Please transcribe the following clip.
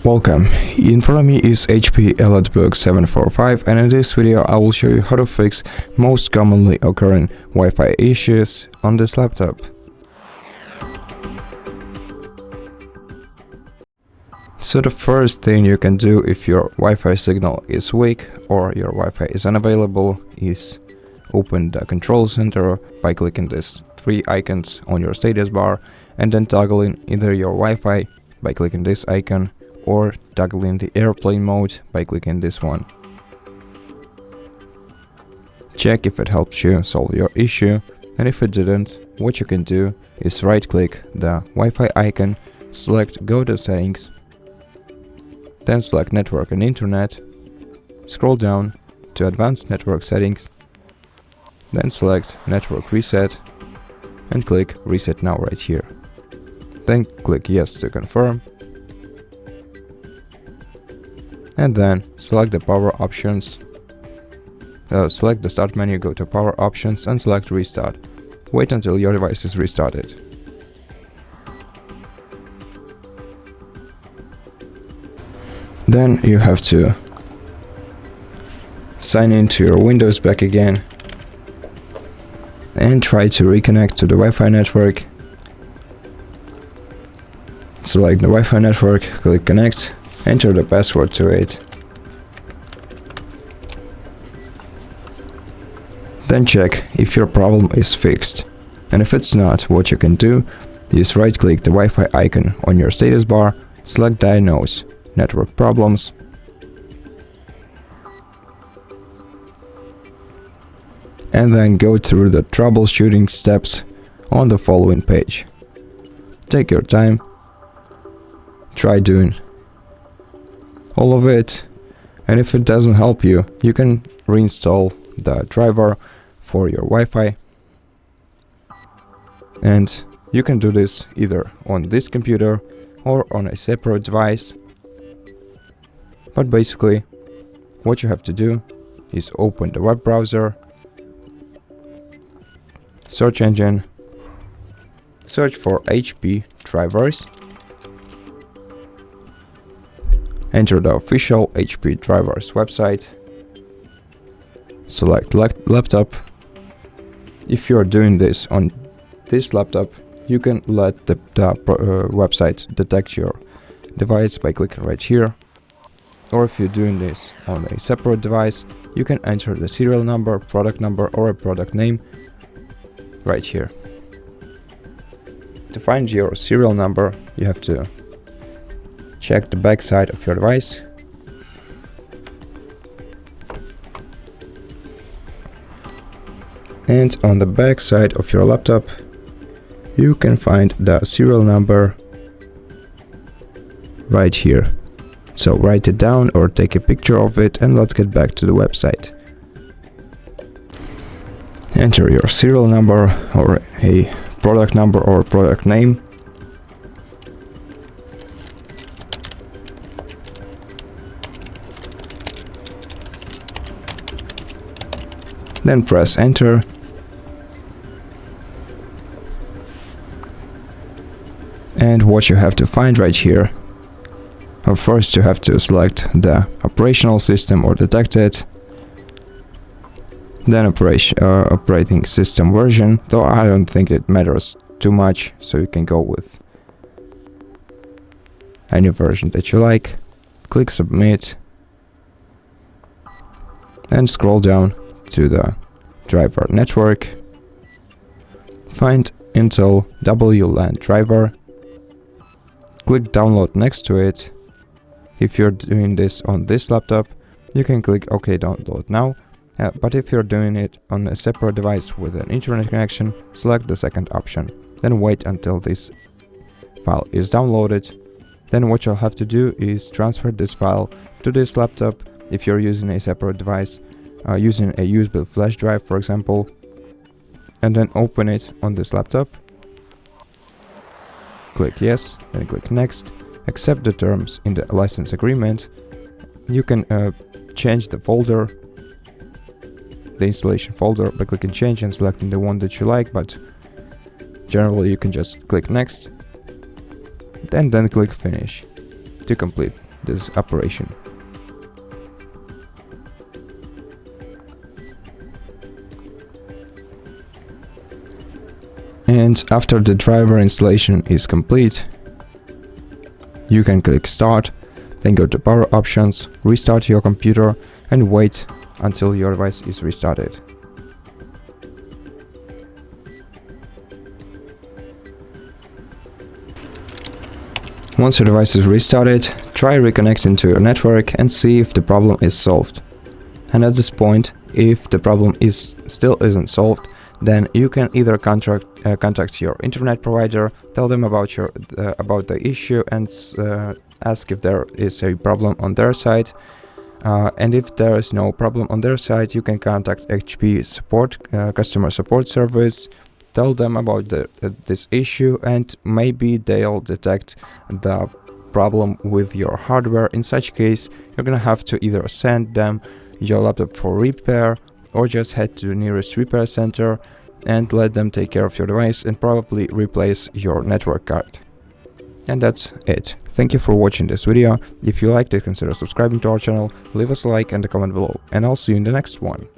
Welcome, in front of me is HP EliteBook 745, and in this video I will show you how to fix most commonly occurring Wi-Fi issues on this laptop. So the first thing you can do if your Wi-Fi signal is weak or your Wi-Fi is unavailable is open the control center by clicking these three icons on your status bar and then toggling either your Wi-Fi by clicking this icon or toggling the airplane mode by clicking this one. Check if it helps you solve your issue, and if it didn't, what you can do is right click the Wi-Fi icon, select Go to Settings, then select Network and Internet, scroll down to Advanced Network Settings, then select Network Reset and click Reset Now right here. Then click Yes to confirm, and then select the power options. Select the start menu, go to power options and select restart. Wait until your device is restarted. Then you have to sign into your Windows back again and try to reconnect to the Wi-Fi network. Select the Wi-Fi network, click connect, enter the password to it. Then check if your problem is fixed, and if it's not, what you can do is right click the Wi-Fi icon on your status bar, select Diagnose Network Problems, and then go through the troubleshooting steps on the following page. Take your time, try doing all of it, and if it doesn't help you, you can reinstall the driver for your Wi-Fi, and you can do this either on this computer or on a separate device. But basically what you have to do is open the web browser, search engine, search for HP drivers, enter the official HP drivers website, select laptop. If you're doing this on this laptop, you can let the website detect your device by clicking right here. Or if you're doing this on a separate device, you can enter the serial number, product number, or a product name right here. To find your serial number, you have to check the back side of your device. And on the back side of your laptop, you can find the serial number right here. So write it down or take a picture of it, and let's get back to the website. Enter your serial number or a product number or product name. Then press enter. And what you have to find right here, first you have to select the operational system or detect it, then operating system version, though I don't think it matters too much, so you can go with any version that you like. Click submit and scroll down to the driver network, find Intel WLAN driver, click download next to it. If you're doing this on this laptop, you can click OK, download now, but if you're doing it on a separate device with an internet connection, select the second option, then wait until this file is downloaded. Then what you'll have to do is transfer this file to this laptop if you're using a separate device, using a USB flash drive for example, and then open it on this laptop. Click yes, then click next, accept the terms in the license agreement. You can change the folder, the installation folder, by clicking change and selecting the one that you like, but generally you can just click next and then click finish to complete this operation. And after the driver installation is complete, you can click Start, then go to Power Options, restart your computer and wait until your device is restarted. Once your device is restarted, try reconnecting to your network and see if the problem is solved. And at this point, if the problem still isn't solved, then you can either contact your internet provider, tell them about the issue and ask if there is a problem on their side. And if there is no problem on their side, you can contact HP support, customer support service, tell them about this issue, and maybe they'll detect the problem with your hardware. In such case, you're gonna have to either send them your laptop for repair or just head to the nearest repair center and let them take care of your device and probably replace your network card. And that's it. Thank you for watching this video. If you liked it, consider subscribing to our channel, leave us a like and a comment below, and I'll see you in the next one.